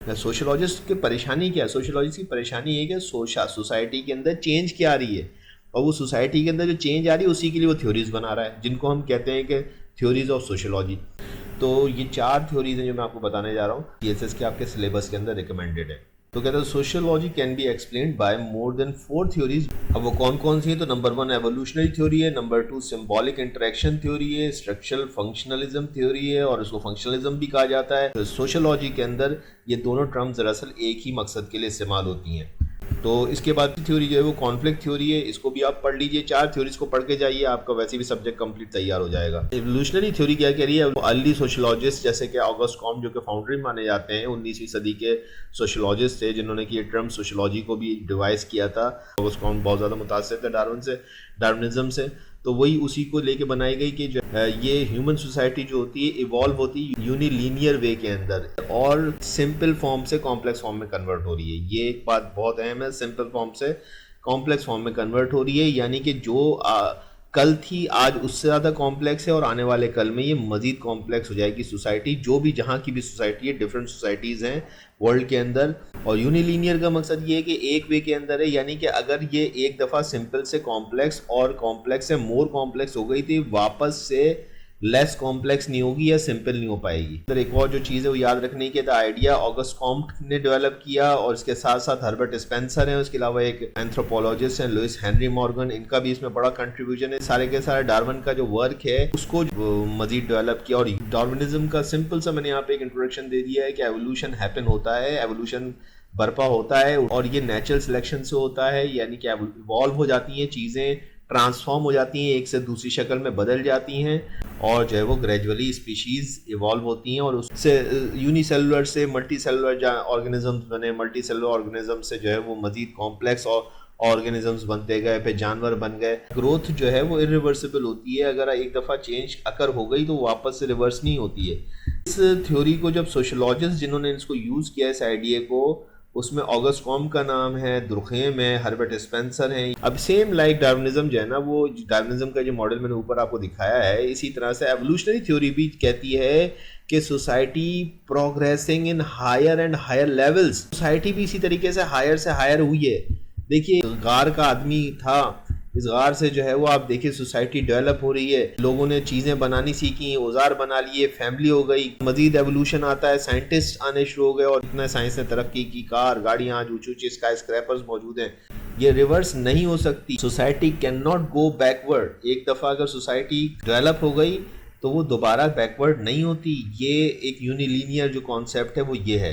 Sociologist की परेशानी क्या है? सोशोलॉजिस्ट की परेशानी ये है कि सोसाइटी के अंदर चेंज क्या आ रही है, और वो सोसाइटी के अंदर जो चेंज आ रही है उसी के लिए वो थ्योरीज बना रहा है, जिनको हम कहते हैं कि थ्योरीज ऑफ सोशोलॉजी। तो ये 4 थ्योरीज हैं जो मैं आपको बताने जा रहा हूँ, सीएसएस के आपके सिलेबस के अंदर रिकमेंडेड है। तो कहते हैं sociology can be explained bye more than 4 theories. अब वो कौन कौन सी है? तो नंबर 1 एवोल्यूशनरी थ्योरी है, नंबर 2 सिंबॉलिक इंटरेक्शन थ्योरी है, स्ट्रक्चरल फंक्शनलिज्म थ्योरी है, और इसको फंक्शनलिज्म भी कहा जाता है। तो सोशियोलॉजी के अंदर ये दोनों टर्म्स दरअसल एक ही मकसद के लिए इस्तेमाल होती हैं। तो इसके बाद की थ्योरी जो है वो कॉन्फ्लिक्ट थ्योरी है, इसको भी आप पढ़ लीजिए। 4 थ्योरीज को पढ़ के जाइए, आपका वैसे भी सब्जेक्ट कंप्लीट तैयार हो जाएगा। एवोल्यूशनरी थ्योरी क्या कह रही है? अर्ली सोशियोलॉजिस्ट जैसे कि ऑगस्ट कॉम्ट जो कि फाउंडर माने जाते हैं, 19वीं सदी के सोशियोलॉजिस्ट थे जिन्होंने कि ये टर्म सोशियोलॉजी को भी डिवाइस किया था। ऑगस्ट कॉम्ट बहुत ज़्यादा मुतासिर थे डार्विनिज्म से। तो वही उसी को लेके बनाई गई कि जो ये ह्यूमन सोसाइटी जो होती है इवॉल्व होती है यूनिलीनियर वे के अंदर, और सिंपल फॉर्म से कॉम्प्लेक्स फॉर्म में कन्वर्ट हो रही है। ये एक बात बहुत अहम है, सिंपल फॉर्म से कॉम्प्लेक्स फॉर्म में कन्वर्ट हो रही है, यानी कि जो कल थी आज उससे ज़्यादा कॉम्प्लेक्स है, और आने वाले कल में ये मज़ीद कॉम्प्लेक्स हो जाएगी सोसाइटी। जो भी जहाँ की भी सोसाइटी है, डिफरेंट सोसाइटीज़ हैं वर्ल्ड के अंदर। और यूनिलीनियर का मकसद ये है कि एक वे के अंदर है, यानी कि अगर ये एक दफ़ा सिंपल से कॉम्प्लेक्स और कॉम्प्लेक्स से मोर कॉम्प्लेक्स हो गई तो वापस से लेस कॉम्प्लेक्स नहीं होगी या सिंपल नहीं हो पाएगी। तो एक और जो चीज़ है वो याद रखने की, तो आइडिया ऑगस्ट कॉम्ट ने डेवलप किया, और इसके साथ साथ हर्बर्ट स्पेंसर हैं, उसके अलावा एक एंथ्रोपोलॉजिस्ट हैं लुइस हेनरी मॉर्गन, इनका भी इसमें बड़ा कंट्रीब्यूशन है। सारे के सारे डार्विन का जो वर्क है उसको मजीद डेवलप किया। और डार्विनिज्म का सिंपल सा मैंने यहाँ पे एक इंट्रोडक्शन दे दिया है कि एवोल्यूशन हैपन होता है, एवोल्यूशन बर्पा होता है, और ये नेचुरल सिलेक्शन से होता है, यानी कि इवॉल्व हो जाती हैं चीज़ें, ट्रांसफॉर्म हो जाती हैं, एक से दूसरी शक्ल में बदल जाती हैं, और जो है वो ग्रेजुअली स्पीशीज़ इवॉल्व होती हैं, और उससे यूनिसेलुलर से मल्टी सेलुलर ऑर्गेनिजम्स बने, मल्टी सेलुलर ऑर्गेनिज्म से जो है वो मजीद कॉम्प्लेक्स और ऑर्गेनिजम्स बनते गए, फिर जानवर बन गए। ग्रोथ जो है वो इरिवर्सिबल होती है, अगर एक दफ़ा चेंज अकर हो गई तो वापस से रिवर्स नहीं होती है। इस थ्योरी को जब सोशोलॉजिस्ट जिन्होंने इसको यूज़ किया इस आइडिया को, उसमें ऑगस्ट कॉम्ट का नाम है, दुर्खेम है, हर्बर्ट स्पेंसर हैं। अब सेम लाइक डार्विनिज्म जो है ना, वो डार्विनिज्म का जो मॉडल मैंने ऊपर आपको दिखाया है, इसी तरह से एवोल्यूशनरी थ्योरी भी कहती है कि society progressing in higher and higher levels. Society भी इसी तरीके से हायर हुई है। देखिए गार का आदमी था, इस गार से जो है वो आप देखिए सोसाइटी डेवलप हो रही है, लोगों ने चीज़ें बनानी सीखी, औजार बना लिए, फैमिली हो गई, मजीद एवोल्यूशन आता है, साइंटिस्ट आने शुरू हो गए, और इतना साइंस ने तरक्की की, कार गाड़ियाँ आज ऊँची ऊँची स्काई स्क्रैपर्स मौजूद हैं। ये रिवर्स नहीं हो सकती, society can not go backward. एक दफ़ा अगर सोसाइटी डेवलप हो गई तो वो दोबारा बैकवर्ड नहीं होती। ये एक यूनिलीनियर जो कॉन्सेप्ट है वो ये है।